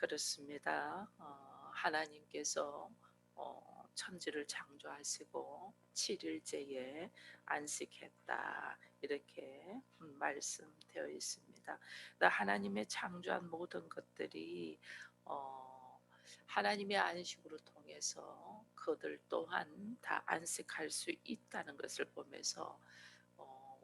그렇습니다. 하나님께서 천지를 창조하시고 7일째에 안식했다 이렇게 말씀되어 있습니다. 하나님의 창조한 모든 것들이 어, 하나님의 안식으로 통해서 그들 또한 다 안식할 수 있다는 것을 보면서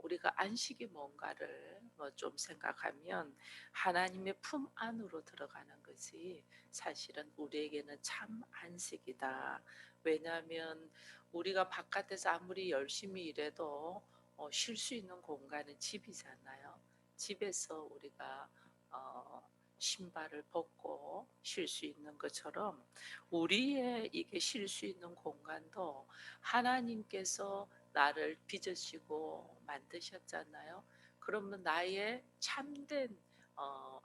우리가 안식이 뭔가를 좀 생각하면 하나님의 품 안으로 들어가는 것이 사실은 우리에게는 참 안식이다. 왜냐하면 우리가 바깥에서 아무리 열심히 일해도 쉴 수 있는 공간은 집이잖아요. 집에서 우리가 신발을 벗고 쉴 수 있는 것처럼 우리의 이게 쉴 수 있는 공간도 하나님께서 나를 빚으시고 만드셨잖아요. 그러면 나의 참된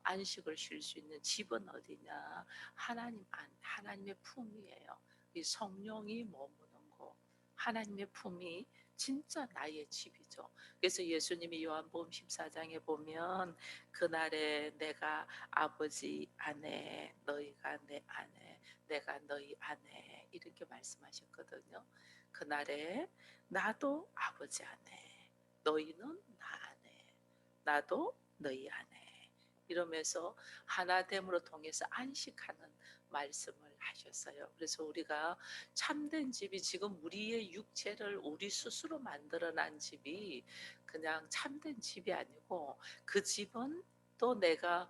안식을 쉴 수 있는 집은 어디냐? 하나님 안, 하나님의 품이에요. 이 성령이 머무는 곳, 하나님의 품이 진짜 나의 집이죠. 그래서 예수님이 요한복음 14장에 보면 그날에 내가 아버지 안에 너희가 내 안에 내가 너희 안에 이렇게 말씀하셨거든요. 그날에 나도 아버지 안에 너희는 나 안에 나도 너희 안에 이러면서 하나됨으로 통해서 안식하는 말씀을 하셨어요. 그래서 우리가 참된 집이 지금 우리의 육체를 우리 스스로 만들어낸 집이 그냥 참된 집이 아니고 그 집은 또 내가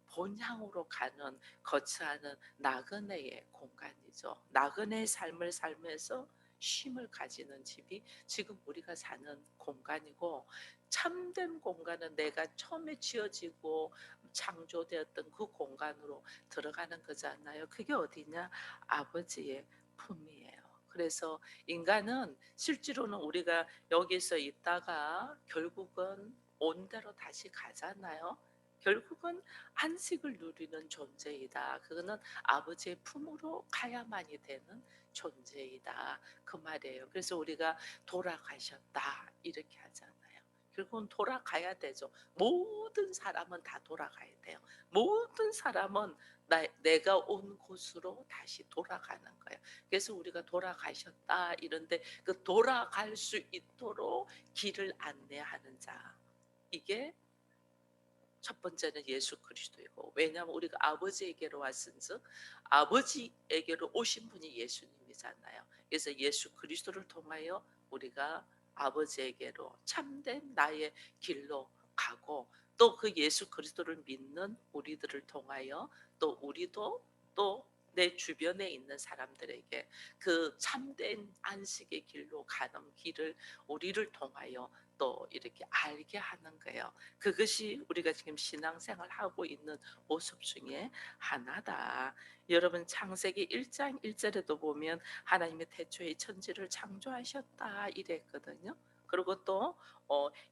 본향으로 가는 거처하는 나그네의 공간이죠. 나그네의 삶을 살면서 쉼을 가지는 집이 지금 우리가 사는 공간이고 참된 공간은 내가 처음에 지어지고 창조되었던 그 공간으로 들어가는 거잖아요. 그게 어디냐? 아버지의 품이에요. 그래서 인간은 실제로는 우리가 여기서 있다가 결국은 온 대로 다시 가잖아요. 결국은 안식을 누리는 존재이다. 그거는 아버지의 품으로 가야만이 되는 존재이다. 그 말이에요. 그래서 우리가 돌아가셨다 이렇게 하잖아요. 결국은 돌아가야 되죠. 모든 사람은 다 돌아가야 돼요. 모든 사람은 내가 온 곳으로 다시 돌아가는 거예요. 그래서 우리가 돌아가셨다 이런데 그 돌아갈 수 있도록 길을 안내하는 자. 이게 첫 번째는 예수 그리스도이고 왜냐하면 우리가 아버지에게로 왔은즉 아버지에게로 오신 분이 예수님이잖아요. 그래서 예수 그리스도를 통하여 우리가 아버지에게로 참된 나의 길로 가고 또 그 예수 그리스도를 믿는 우리들을 통하여 또 우리도 또 내 주변에 있는 사람들에게 그 참된 안식의 길로 가는 길을 우리를 통하여 또 이렇게 알게 하는 거예요. 그것이 우리가 지금 신앙생활 하고 있는 모습 중에 하나다. 여러분 창세기 1장 1절에도 보면 하나님의 태초에 천지를 창조하셨다 이랬거든요. 그리고 또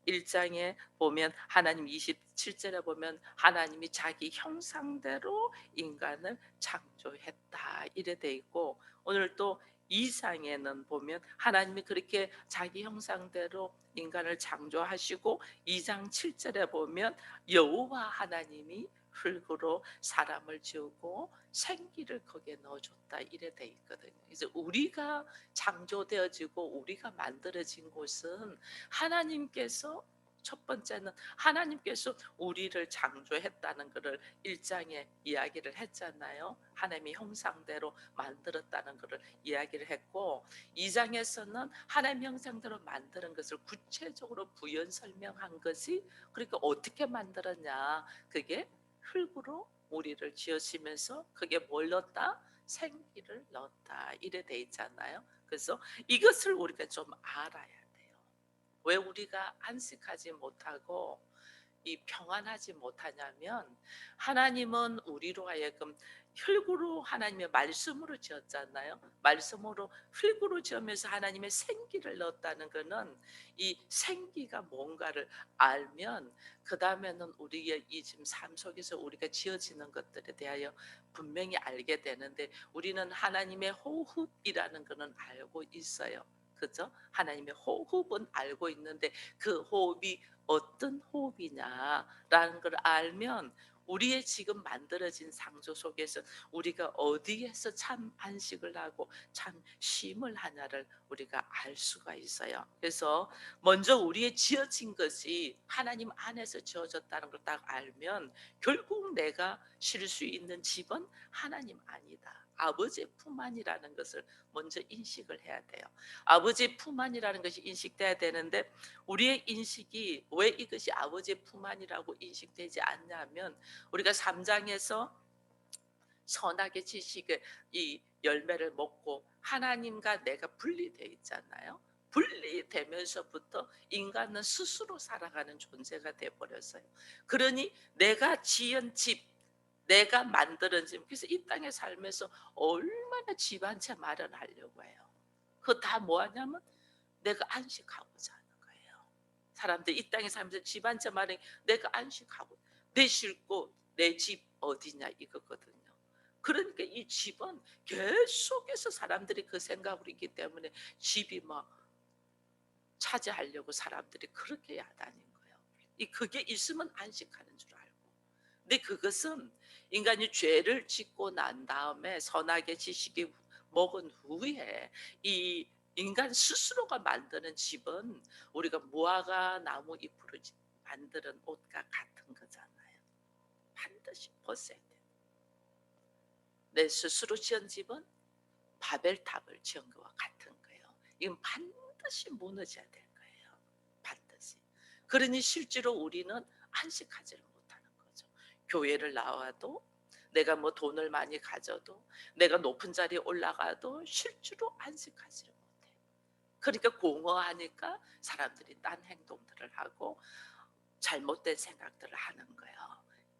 1장에 보면 하나님 27절에 보면 하나님이 자기 형상대로 인간을 창조했다 이래 돼 있고 오늘 또 2장에는 보면 하나님이 그렇게 자기 형상대로 인간을 창조하시고 2장 7절에 보면 여호와 하나님이 흙으로 사람을 지우고 생기를 거기에 넣어줬다 이래 돼 있거든요. 그래서 우리가 창조되어지고 우리가 만들어진 곳은 하나님께서 첫 번째는 하나님께서 우리를 창조했다는 것을 1장에 이야기를 했잖아요. 하나님의 형상대로 만들었다는 것을 이야기를 했고 2장에서는 하나님 형상대로 만드는 것을 구체적으로 부연 설명한 것이 그러니까 어떻게 만들었냐 그게 흙으로 우리를 지으시면서 그게 뭘 넣었다? 생기를 넣었다 이래 돼 있잖아요. 그래서 이것을 우리가 좀 알아야 돼요. 왜 우리가 안식하지 못하고 이 평안하지 못하냐면 하나님은 우리로 하여금 흙으로 하나님의 말씀으로 지었잖아요. 말씀으로 흙으로 지으면서 하나님의 생기를 넣었다는 것은 이 생기가 뭔가를 알면 그 다음에는 우리의 이 지금 삶 속에서 우리가 지어지는 것들에 대하여 분명히 알게 되는데 우리는 하나님의 호흡이라는 것은 알고 있어요. 그죠? 하나님의 호흡은 알고 있는데 그 호흡이 어떤 호흡이냐라는 걸 알면 우리의 지금 만들어진 창조 속에서 우리가 어디에서 참 안식을 하고 참 쉼을 하냐를 우리가 알 수가 있어요. 그래서 먼저 우리의 지어진 것이 하나님 안에서 지어졌다는 걸 딱 알면 결국 내가 쉴 수 있는 집은 하나님 아니다. 아버지의 품 안이라는 것을 먼저 인식을 해야 돼요. 아버지의 품 안이라는 것이 인식돼야 되는데 우리의 인식이 왜 이것이 아버지의 품 안이라고 인식되지 않냐면 우리가 3장에서 선악의 지식의 이 열매를 먹고 하나님과 내가 분리되어 있잖아요. 분리되면서부터 인간은 스스로 살아가는 존재가 되어버렸어요. 그러니 내가 지은 집, 내가 만드는 집, 그래서 이 땅에 살면서 얼마나 집 한 채 마련하려고 해요. 그거 다 뭐하냐면 내가 안식하고자 하는 거예요. 사람들 이 땅에 살면서 집 한 채 마련, 내가 안식하고 내 쉴 곳, 내 집 어디냐 이거거든요. 그러니까 이 집은 계속해서 사람들이 그 생각으로 있기 때문에 집이 막 차지하려고 사람들이 그렇게 야단인 거예요. 그게 있으면 안식하는 줄 알고. 근데 그것은 인간이 죄를 짓고 난 다음에 선악의 지식이 먹은 후에 이 인간 스스로가 만드는 집은 우리가 무화과 나무 잎으로 만드는 옷과 같은 거잖아요. 반드시 벗어야 돼. 내 스스로 지은 집은 바벨탑을 지은 것과 같은 거예요. 이건 반드시 무너져야 될 거예요. 반드시. 그러니 실제로 우리는 안식하지를 못하는 거죠. 교회를 나와도 내가 뭐 돈을 많이 가져도 내가 높은 자리에 올라가도 실제로 안식하지를 못해. 그러니까 공허하니까 사람들이 딴 행동들을 하고 잘못된 생각들을 하는 거예요.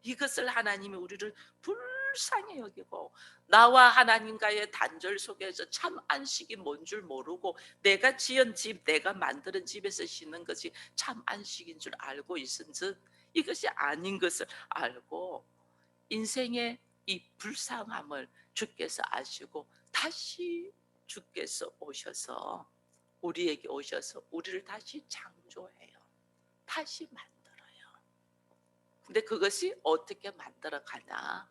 이것을 하나님이 우리를 불쌍히 여기고 나와 하나님과의 단절 속에서 참 안식이 뭔 줄 모르고 내가 지은 집, 내가 만드는 집에서 쉬는 것이 참 안식인 줄 알고 있은즉 이것이 아닌 것을 알고 인생의 이 불쌍함을 주께서 아시고 다시 주께서 오셔서 우리에게 오셔서 우리를 다시 창조해요. 다시 만들어요. 근데 그것이 어떻게 만들어 가냐?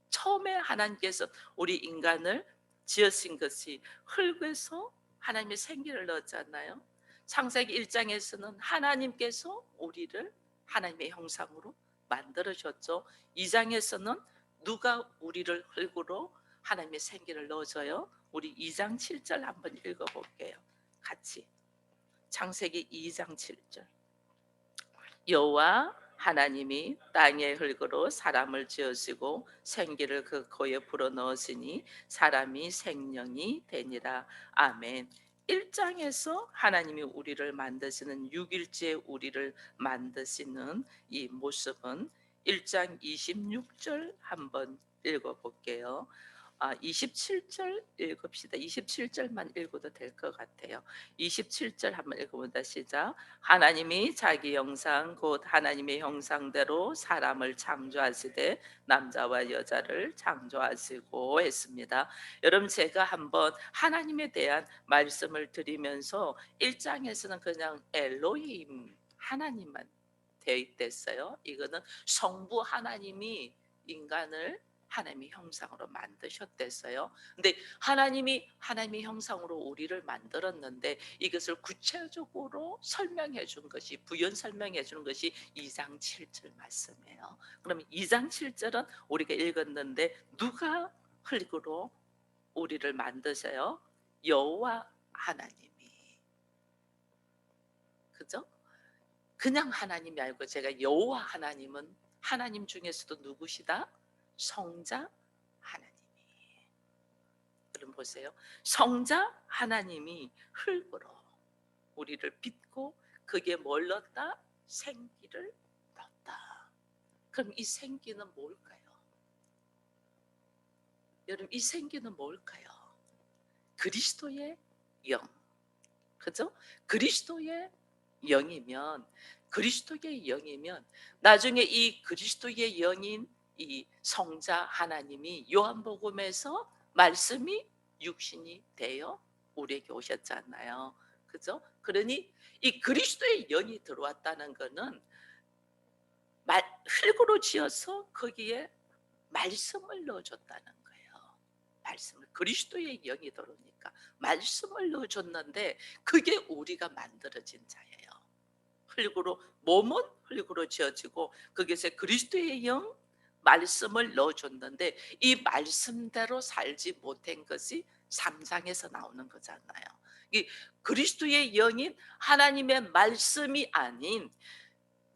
처음에 하나님께서 우리 인간을 지으신 것이 흙에서 하나님의 생기를 넣었잖아요. 창세기 1장에서는 하나님께서 우리를 하나님의 형상으로 만들어줬죠. 2장에서는 누가 우리를 흙으로 하나님의 생기를 넣어줘요? 우리 2장 7절 한번 읽어볼게요. 같이. 창세기 2장 7절. 여호와 하나님이 땅의 흙으로 사람을 지으시고 생기를 그 코에 불어넣으시니 사람이 생명이 되니라. 아멘. 1장에서 하나님이 우리를 만드시는 6일째 우리를 만드시는 이 모습은 1장 26절 한번 읽어볼게요. 27절 읽읍시다. 27절만 읽어도 될 것 같아요. 27절 한번 읽어보다 시작. 하나님이 자기 형상 곧 하나님의 형상대로 사람을 창조하시되 남자와 여자를 창조하시고 했습니다. 여러분 제가 한번 하나님에 대한 말씀을 드리면서 1장에서는 그냥 엘로힘 하나님만 되어 있댔어요. 이거는 성부 하나님이 인간을 하나님의 형상으로 만드셨댔어요. 근데 하나님이 하나님의 형상으로 우리를 만들었는데 이것을 구체적으로 설명해 준 것이 부연 설명해 주는 것이 2장 7절 말씀이에요. 그러면 2장 7절은 우리가 읽었는데 누가 흙으로 우리를 만드세요? 여호와 하나님이. 그죠? 그냥 하나님이 아니고 제가 여호와 하나님은 하나님 중에서도 누구시다? 성자 하나님이. 여러분 보세요. 성자 하나님이 흙으로 우리를 빚고 그게 뭘 넣었다? 생기를 넣었다. 그럼 이 생기는 뭘까요? 여러분 이 생기는 뭘까요? 그리스도의 영. 그죠? 그리스도의 영이면 그리스도의 영이면 나중에 이 그리스도의 영인 이 성자 하나님이 요한복음에서 말씀이 육신이 되어 우리에게 오셨잖아요. 그죠? 그러니 이 그리스도의 영이 들어왔다는 것은 흙으로 지어서 거기에 말씀을 넣어줬다는 거예요. 말씀을, 그리스도의 영이 들어오니까 말씀을 넣어줬는데 그게 우리가 만들어진 자예요. 흙으로, 몸은 흙으로 지어지고 거기서 그리스도의 영 말씀을 넣어줬는데 이 말씀대로 살지 못한 것이 3장에서 나오는 거잖아요. 이 그리스도의 영인 하나님의 말씀이 아닌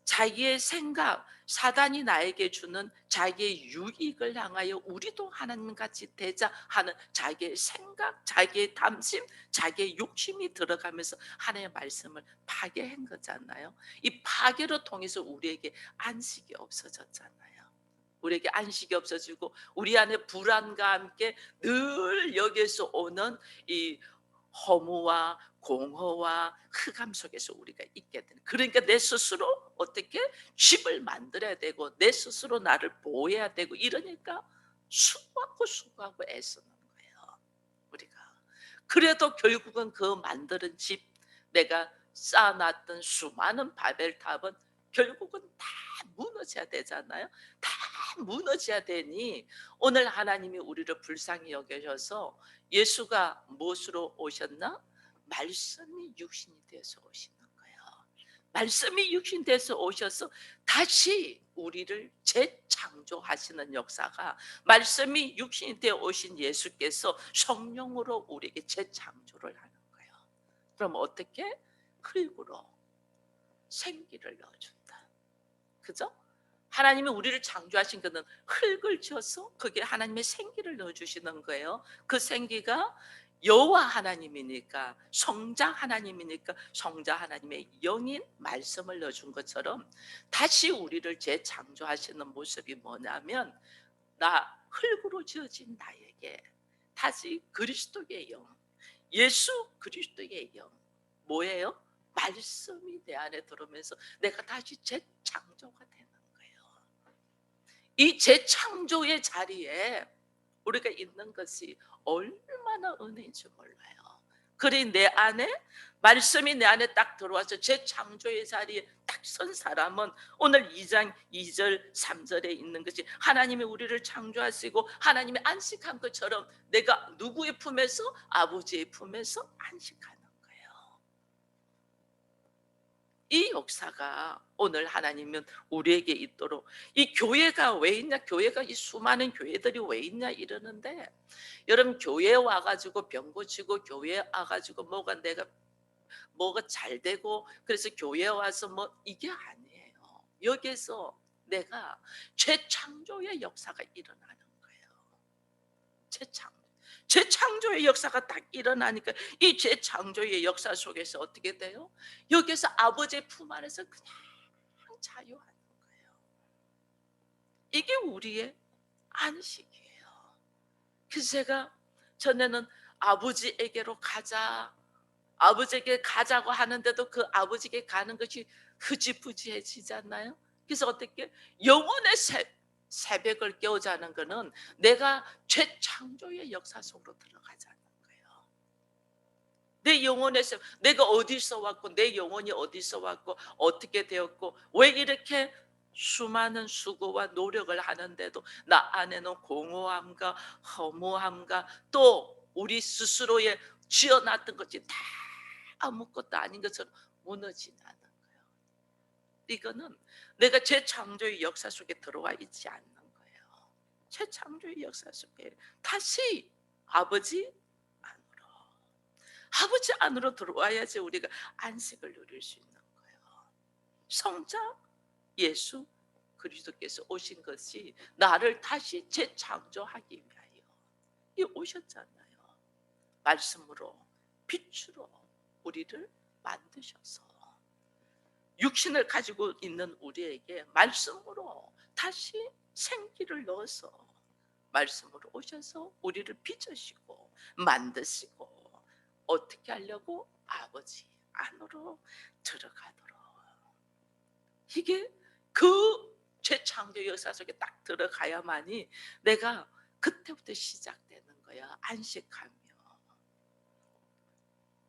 자기의 생각, 사단이 나에게 주는 자기의 유익을 향하여 우리도 하나님같이 되자 하는 자기의 생각, 자기의 탐심, 자기의 욕심이 들어가면서 하나님의 말씀을 파괴한 거잖아요. 이 파괴로 통해서 우리에게 안식이 없어졌잖아요. 우리에게 안식이 없어지고 우리 안에 불안과 함께 늘 여기에서 오는 이 허무와 공허와 흑암 속에서 우리가 있게 되는, 그러니까 내 스스로 어떻게 집을 만들어야 되고 내 스스로 나를 보호해야 되고 이러니까 수고하고 애쓰는 거예요 우리가. 그래도 결국은 그 만드는 집, 내가 쌓아놨던 수많은 바벨탑은 결국은 다 무너져야 되잖아요. 다 무너져야 되니 오늘 하나님이 우리를 불쌍히 여겨셔서 예수가 무엇으로 오셨나? 말씀이 육신이 되어서 오시는 거예요. 말씀이 육신 돼서 오셔서 다시 우리를 재창조하시는 역사가, 말씀이 육신이 되어 오신 예수께서 성령으로 우리에게 재창조를 하는 거예요. 그럼 어떻게? 흙으로 생기를 넣어준다. 그죠? 하나님이 우리를 창조하신 것은 흙을 지어서 거기에 하나님의 생기를 넣어주시는 거예요. 그 생기가 여호와 하나님이니까, 성자 하나님이니까 성자 하나님의 영인 말씀을 넣어준 것처럼 다시 우리를 재창조하시는 모습이 뭐냐면, 나 흙으로 지어진 나에게 다시 그리스도의 영, 예수 그리스도의 영, 뭐예요? 말씀이 내 안에 들어오면서 내가 다시 재창조가 되는 거예요. 이 재창조의 자리에 우리가 있는 것이 얼마나 은혜인 줄 몰라요. 그리 내 안에 말씀이 내 안에 딱 들어와서 재창조의 자리에 딱 선 사람은 오늘 2장 2절 3절에 있는 것이 하나님이 우리를 창조하시고 하나님이 안식한 것처럼 내가 누구의 품에서? 아버지의 품에서 안식하는 거예요. 이 역사가 오늘 하나님은 우리에게 있도록, 이 교회가 왜 있냐, 교회가 이 수많은 교회들이 왜 있냐 이러는데, 여러분 교회에 와가지고 병 고치고 교회에 와가지고 뭐가 잘 되고 그래서 교회에 와서 뭐 이게 아니에요. 여기에서 내가 재창조의 역사가 일어나는 거예요. 재창조의 역사가 딱 일어나니까 이 재창조의 역사 속에서 어떻게 돼요? 여기서 아버지의 품 안에서 그냥 자유하는 거예요. 이게 우리의 안식이에요. 그래서 제가 전에는 아버지에게로 가자, 아버지에게 가자고 하는데도 그 아버지에게 가는 것이 흐지부지해지잖아요. 그래서 어떻게 영혼의 새벽을 깨우자는 것은 내가 재창조의 역사 속으로 들어가자는 거예요. 내 영혼에서 내가 어디서 왔고 내 영혼이 어디서 왔고 어떻게 되었고 왜 이렇게 수많은 수고와 노력을 하는데도 나 안에는 공허함과 허무함과 또 우리 스스로의 지어놨던 것이 다 아무것도 아닌 것처럼 무너지는 거예요. 이거는 내가 재창조의 역사 속에 들어와 있지 않는 거예요. 재창조의 역사 속에 다시 아버지 안으로, 아버지 안으로 들어와야지 우리가 안식을 누릴 수 있는 거예요. 성자 예수 그리스도께서 오신 것이 나를 다시 재창조하기 위하여 오셨잖아요. 말씀으로, 빛으로 우리를 만드셔서 육신을 가지고 있는 우리에게 말씀으로 다시 생기를 넣어서 말씀으로 오셔서 우리를 빚으시고 만드시고 어떻게 하려고? 아버지 안으로 들어가도록. 이게 그 재창조 역사 속에 딱 들어가야만이 내가 그때부터 시작되는 거야. 안식하며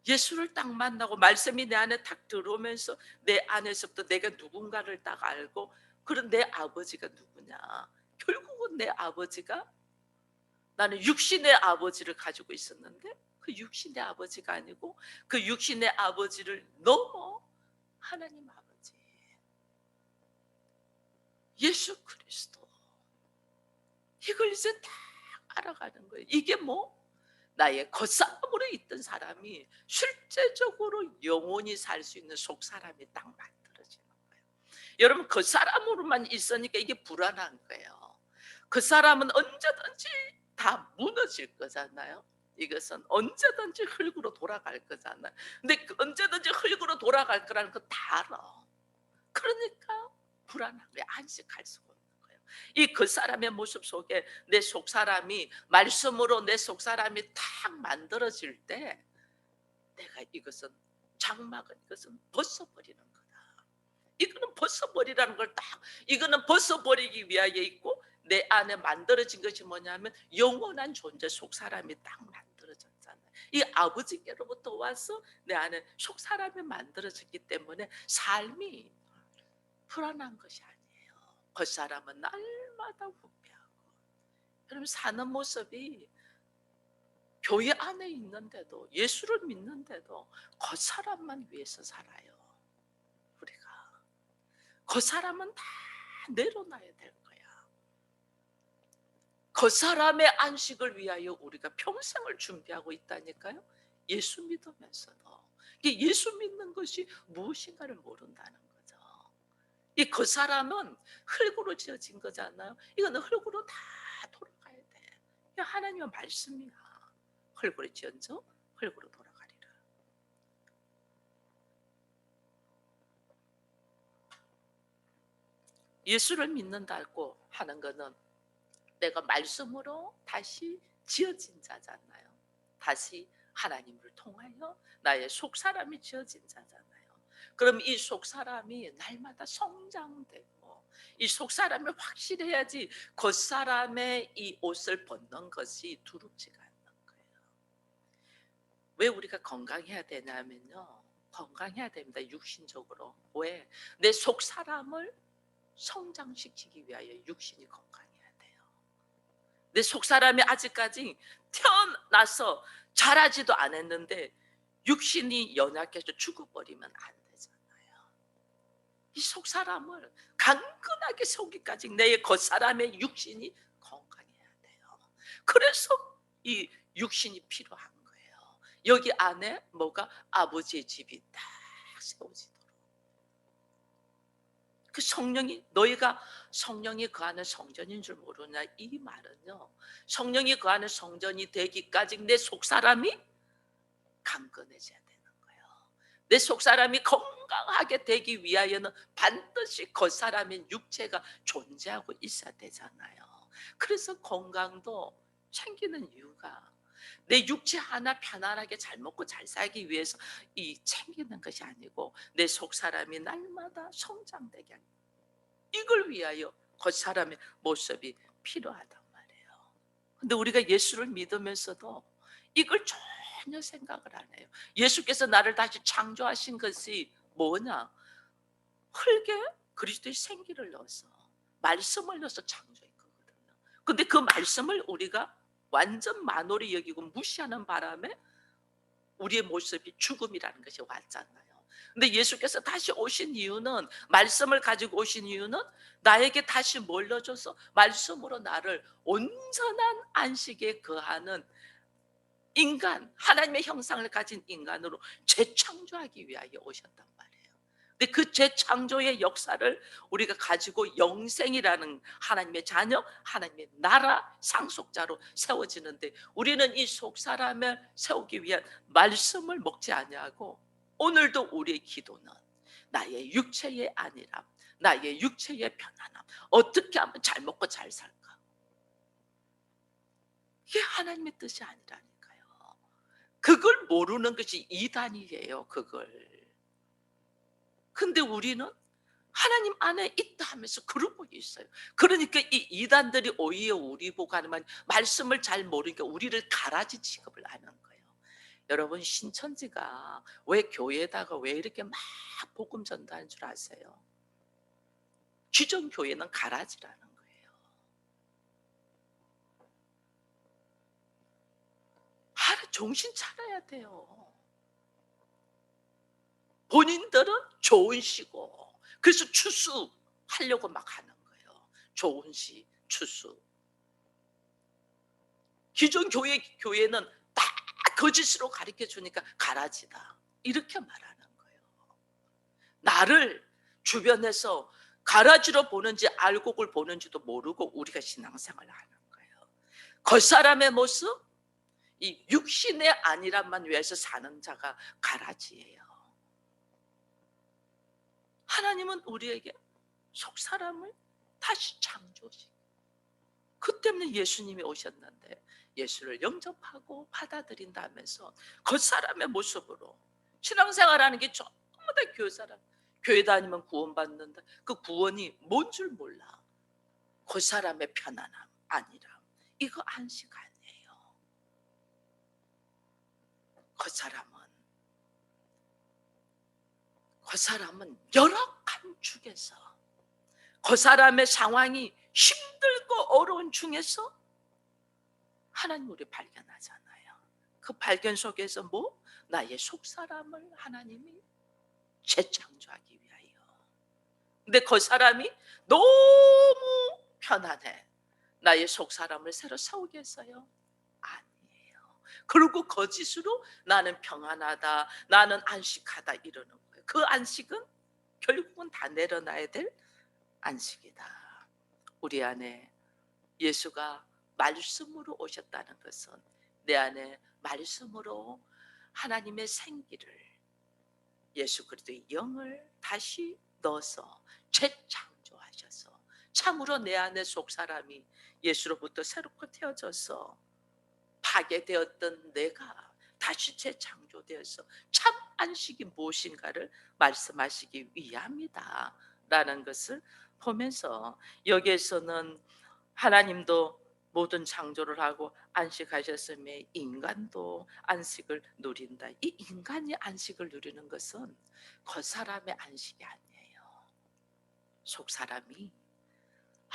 예수를 딱 만나고 말씀이 내 안에 딱 들어오면서 내 안에서부터 내가 누군가를 딱 알고 그런 내 아버지가 누구냐? 결국은 내 아버지가, 나는 육신의 아버지를 가지고 있었는데 그 육신의 아버지가 아니고 그 육신의 아버지를 넘어 하나님 아버지, 예수 그리스도, 이걸 이제 다 알아가는 거예요. 이게 뭐 나의 겉사람으로 있던 사람이 실제적으로 영원히 살 수 있는 속사람이 딱 만들어지는 거예요. 여러분, 겉사람으로만 있으니까 이게 불안한 거예요. 그 사람은 언제든지 다 무너질 거잖아요. 이것은 언제든지 흙으로 돌아갈 거잖아요. 근데 언제든지 흙으로 돌아갈 거라는 거 다 알아. 그러니까 불안한 거예요. 안식할 수가 없는 거예요. 이 그 사람의 모습 속에 내 속사람이, 말씀으로 내 속사람이 탁 만들어질 때 내가 이것은, 장막은 이것은 벗어버리는 거다. 이거는 벗어버리라는 걸 딱, 이거는 벗어버리기 위하여 있고, 내 안에 만들어진 것이 뭐냐면 영원한 존재, 속사람이 딱 만들어졌잖아요. 이 아버지께로부터 와서 내 안에 속사람이 만들어졌기 때문에 삶이 불안한 것이 아니에요. 겉사람은 날마다 후회하고. 여러분, 사는 모습이 교회 안에 있는데도, 예수를 믿는데도 겉사람만 위해서 살아요. 우리가 겉사람은 다 내려놔야 될 거야. 겉사람의 안식을 위하여 우리가 평생을 준비하고 있다니까요. 예수 믿으면서도. 예수 믿는 것이 무엇인가를 모른다는 거죠. 이 겉사람은 흙으로 지어진 거잖아요. 이거는 흙으로 다 돌아가야 돼. 이게 하나님의 말씀이야. 흙으로 지은저 흙으로 돌아가리라. 예수를 믿는다고 하는 것은 내가 말씀으로 다시 지어진 자잖아요. 다시 하나님을 통하여 나의 속사람이 지어진 자잖아요. 그럼 이 속사람이 날마다 성장되고, 이 속사람이 확실해야지 겉사람의 이 옷을 벗는 것이 두렵지가 않는 거예요. 왜 우리가 건강해야 되냐면요, 건강해야 됩니다. 육신적으로. 왜? 내 속사람을 성장시키기 위하여 육신이 건강해야 돼요. 내 속사람이 아직까지 태어나서 자라지도 않았는데 육신이 연약해서 죽어버리면 안 되잖아요. 이 속사람을 강건하게 세우기까지 내 겉사람의 육신이 건강해야 돼요. 그래서 이 육신이 필요한 거예요. 여기 안에 뭐가, 아버지의 집이 딱 세워지도록. 그 성령이, 너희가 성령이 거하는 성전인 줄 모르냐, 이 말은요, 성령이 거하는 성전이 되기까지 내 속사람이 강건해져야 되는 거예요. 내 속사람이 건강하게 되기 위하여는 반드시 겉사람인 육체가 존재하고 있어야 되잖아요. 그래서 건강도 챙기는 이유가 내 육체 하나 편안하게 잘 먹고 잘 살기 위해서 이 챙기는 것이 아니고 내 속사람이 날마다 성장되게 하는, 이걸 위하여 겉사람의 모습이 필요하단 말이에요. 근데 우리가 예수를 믿으면서도 이걸 전혀 생각을 안 해요. 예수께서 나를 다시 창조하신 것이 뭐냐? 흙에 그리스도의 생기를 넣어서, 말씀을 넣어서 창조했거든요. 근데 그 말씀을 우리가 완전 만홀히 여기고 무시하는 바람에 우리의 모습이 죽음이라는 것이 왔잖아요. 근데 예수께서 다시 오신 이유는, 말씀을 가지고 오신 이유는 나에게 다시 뭘 넣어줘서 말씀으로 나를 온전한 안식에 거하는 인간, 하나님의 형상을 가진 인간으로 재창조하기 위하여 오셨단 말이에요. 근데 그 재창조의 역사를 우리가 가지고 영생이라는 하나님의 자녀, 하나님의 나라 상속자로 세워지는데, 우리는 이 속사람을 세우기 위한 말씀을 먹지 아니하고, 오늘도 우리의 기도는 나의 육체의 안일함, 나의 육체의 편안함, 어떻게 하면 잘 먹고 잘 살까, 이게 하나님의 뜻이 아니라니까요. 그걸 모르는 것이 이단이에요. 그걸. 근데 우리는 하나님 안에 있다 하면서 그러고 있어요. 그러니까 이 이단들이 오히려 우리 보고 하는 말, 말씀을 잘 모르니까 우리를 가라지 취급을 하는 거예요. 여러분, 신천지가 왜 교회에다가 왜 이렇게 막 복음 전도하는 줄 아세요? 기존 교회는 가라지라는 거예요. 정신 차려야 돼요. 본인들은 좋은 시고, 그래서 추수하려고 막 하는 거예요. 좋은 시, 추수. 기존 교회는 다 거짓으로 가르쳐 주니까 가라지다, 이렇게 말하는 거예요. 나를 주변에서 가라지로 보는지 알곡을 보는지도 모르고 우리가 신앙생활을 하는 거예요. 겉사람의 모습, 이 육신의 안일함만 위해서 사는 자가 가라지예요. 하나님은 우리에게 속사람을 다시 창조시. 그 때문에 예수님이 오셨는데, 예수를 영접하고 받아들인다면서 겉사람의 모습으로 신앙생활하는 게 전부 다 교회 사람. 교회 다니면 구원받는다. 그 구원이 뭔 줄 몰라. 겉사람의 편안함, 안일함, 이거 안식 아니에요. 그 사람은 열악한 중에서, 그 사람의 상황이 힘들고 어려운 중에서 하나님 우리 발견하잖아요. 그 발견 속에서 뭐? 나의 속사람을 하나님이 재창조하기 위하여. 근데 그 사람이 너무 편안해. 나의 속사람을 새로 세우겠어요? 아니에요. 그리고 거짓으로 나는 평안하다, 나는 안식하다 이러는 거예요. 그 안식은 결국은 다 내려놔야 될 안식이다. 우리 안에 예수가 말씀으로 오셨다는 것은 내 안에 말씀으로 하나님의 생기를, 예수 그리스도의 영을 다시 넣어서 재창조하셔서 참으로 내 안에 속사람이 예수로부터 새롭게 태어져서 파괴되었던 내가 다시 재창조되어서 참 안식이 무엇인가를 말씀하시기 위함이다 라는 것을 보면서, 여기에서는 하나님도 모든 창조를 하고 안식하셨음에 인간도 안식을 누린다. 이 인간이 안식을 누리는 것은 겉사람의 안식이 아니에요. 속사람이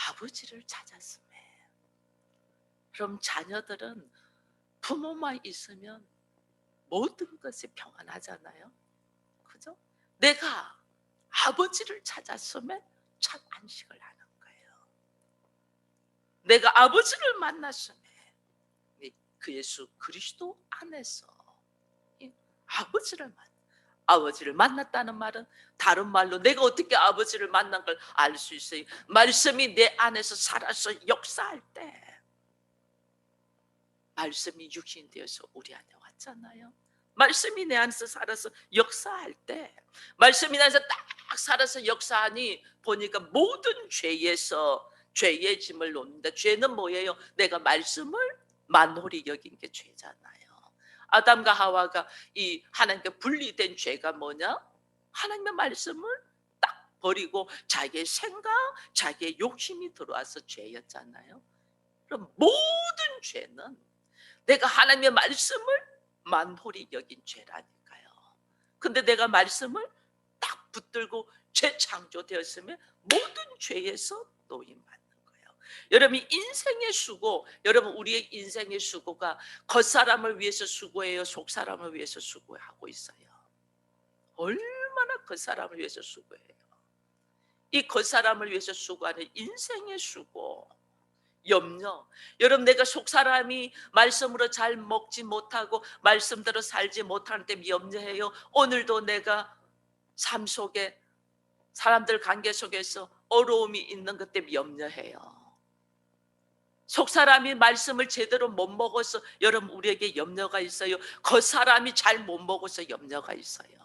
아버지를 찾았음에. 그럼 자녀들은 부모만 있으면 모든 것이 평안하잖아요. 그죠? 내가 아버지를 찾았음에 참 안식을 하는 거예요. 내가 아버지를 만났음에, 그 예수 그리스도 안에서 아버지를 만났다는 말은 다른 말로 내가 어떻게 아버지를 만난 걸 알 수 있어요? 말씀이 내 안에서 살아서 역사할 때, 말씀이 육신 되어서 우리 안에 왔잖아요. 말씀이 내 안에서 살아서 역사할 때, 말씀이 내 안에서 딱 살아서 역사하니 보니까 모든 죄의 짐을 놓는다. 죄는 뭐예요? 내가 말씀을 만홀히 여긴 게 죄잖아요. 아담과 하와가 이 하나님께 분리된 죄가 뭐냐? 하나님의 말씀을 딱 버리고 자기의 생각, 자기의 욕심이 들어와서 죄였잖아요. 그럼 모든 죄는 내가 하나님의 말씀을 만홀히 여긴 죄라니까요. 근데 내가 말씀을 딱 붙들고 재창조되었으면 모든 죄에서 노임받는 거예요. 여러분 인생의 수고, 여러분 우리의 인생의 수고가 겉사람을 위해서 수고해요, 속사람을 위해서 수고하고 있어요? 얼마나 겉사람을 위해서 수고해요. 이 겉사람을 위해서 수고하는 인생의 수고, 염려. 여러분 내가 속사람이 말씀으로 잘 먹지 못하고 말씀대로 살지 못하는 때문에 염려해요. 오늘도 내가 삶 속에 사람들 관계 속에서 어려움이 있는 것 때문에 염려해요. 속사람이 말씀을 제대로 못 먹어서 여러분 우리에게 염려가 있어요. 겉사람이 잘 못 먹어서 염려가 있어요.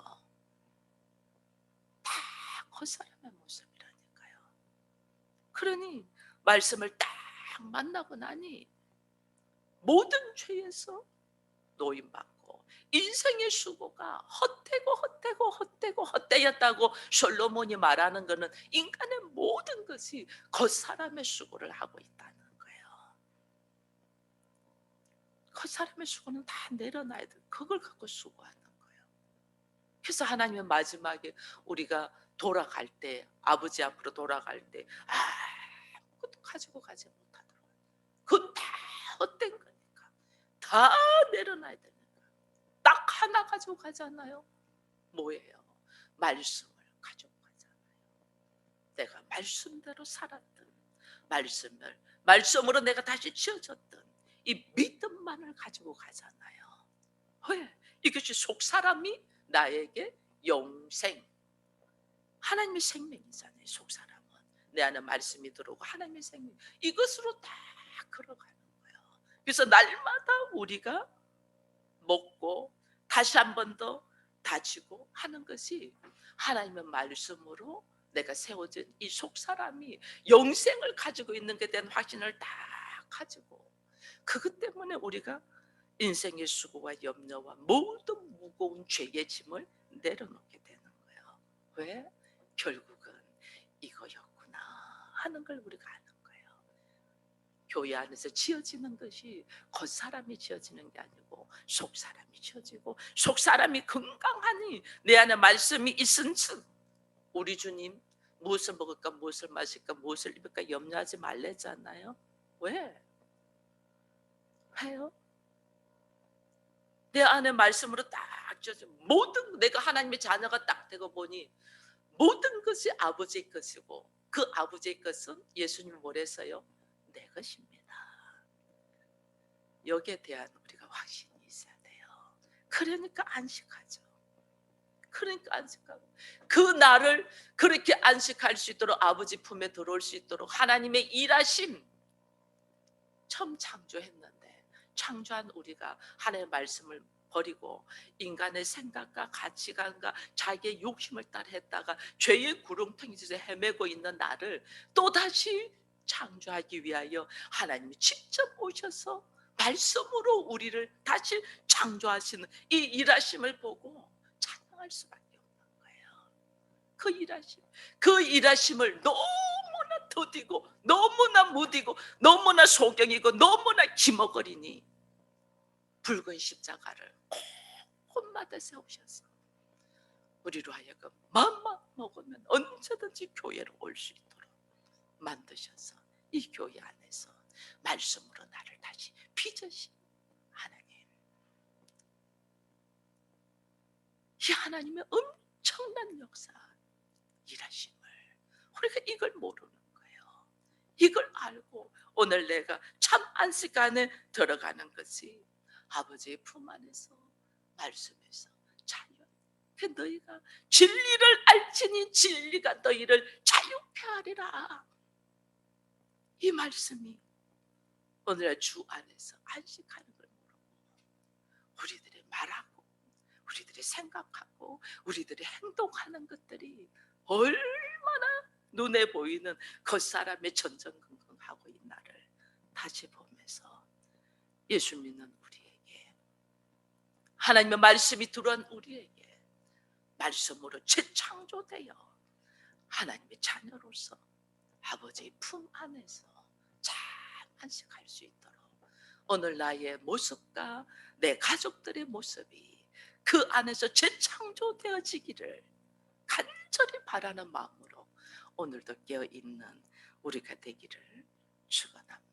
다 겉사람의 모습이라니까요. 그러니 말씀을 딱 만나고 나니 모든 죄에서 노임받고 인생의 수고가 헛되었다고 솔로몬이 말하는 것은 인간의 모든 것이 겉사람의 수고를 하고 있다는 거예요. 겉사람의 수고는 다 내려놔야 돼. 그걸 갖고 수고하는 거예요. 그래서 하나님은 마지막에 우리가 돌아갈 때, 아버지 앞으로 돌아갈 때 아무것도 가지고 가지 못하더라고요. 그건 다 헛된 거니까. 다 내려놔야 되니까. 딱 하나 가지고 가잖아요. 뭐예요? 말씀을 가지고 가잖아요. 내가 말씀대로 살았던, 말씀으로 내가 다시 지어졌던 이 믿음만을 가지고 가잖아요. 왜? 이것이 속 사람이 나에게 영생, 하나님의 생명이잖아요. 속 사람은 내 안에 말씀이 들어오고 하나님의 생명, 이것으로 다 걸어가는 거예요. 그래서 날마다 우리가 먹고 다시 한 번 더 다지고 하는 것이 하나님의 말씀으로 내가 세워진 이 속 사람이 영생을 가지고 있는 것에 대한 확신을 다 가지고, 그것 때문에 우리가 인생의 수고와 염려와 모든 무거운 죄의 짐을 내려놓게 되는 거예요. 왜? 결국은 이거였구나 하는 걸 우리가 아는 거예요. 교회 안에서 지어지는 것이 겉사람이 지어지는 게 아니고 속사람이 지어지고, 속사람이 건강하니 내 안에 말씀이 있은즉, 우리 주님 무엇을 먹을까, 무엇을 마실까, 무엇을 입을까 염려하지 말랬잖아요. 왜? 왜요? 내 안에 말씀으로 딱 져져, 모든, 내가 하나님의 자녀가 딱 되고 보니 모든 것이 아버지의 것이고, 그 아버지의 것은 예수님이 뭐랬어요? 내 것입니다. 여기에 대한 우리가 확신이 있어야 돼요. 그러니까 안식하죠. 그러니까 안식하고, 그 나를 그렇게 안식할 수 있도록, 아버지 품에 들어올 수 있도록 하나님의 일하심, 처음 창조했는데 창조한 우리가 하나님의 말씀을 버리고 인간의 생각과 가치관과 자기의 욕심을 따라 했다가 죄의 구렁텅이에서 헤매고 있는 나를 또다시 창조하기 위하여 하나님이 직접 오셔서 말씀으로 우리를 다시 창조하시는 이 일하심을 보고 찬양할 수밖에 없는 거예요. 그 일하심을 너무나 더디고 너무나 무디고 너무나 소경이고 너무나 기먹거리니 붉은 십자가를 곳곳마다 세우셔서 우리로 하여금 마음만 먹으면 언제든지 교회로 올 수 있도록 만드셔서 이 교회 안에서 말씀으로 나를 다시 빚으신 하나님, 이 하나님의 엄청난 역사, 일하심을 우리가 이걸 모르는 거예요. 이걸 알고 오늘 내가 참 안식 안에 들어가는 것이 아버지의 품 안에서 말씀에서 자유. 그 너희가 진리를 알지니 진리가 너희를 자유케 하리라. 이 말씀이 오늘의 주 안에서 안식하는 걸 모르고 우리들이 말하고 우리들이 생각하고 우리들이 행동하는 것들이 얼마나 눈에 보이는 겉사람의 전전긍긍하고 이 나를 다시 보면서 예수 믿는 우리에게, 하나님의 말씀이 들어온 우리에게 말씀으로 재창조되어 하나님의 자녀로서 아버지의 품 안에서 참 안식할 수 있도록 오늘 나의 모습과 내 가족들의 모습이 그 안에서 재창조되어지기를 간절히 바라는 마음으로 오늘도 깨어있는 우리가 되기를 축원합니다.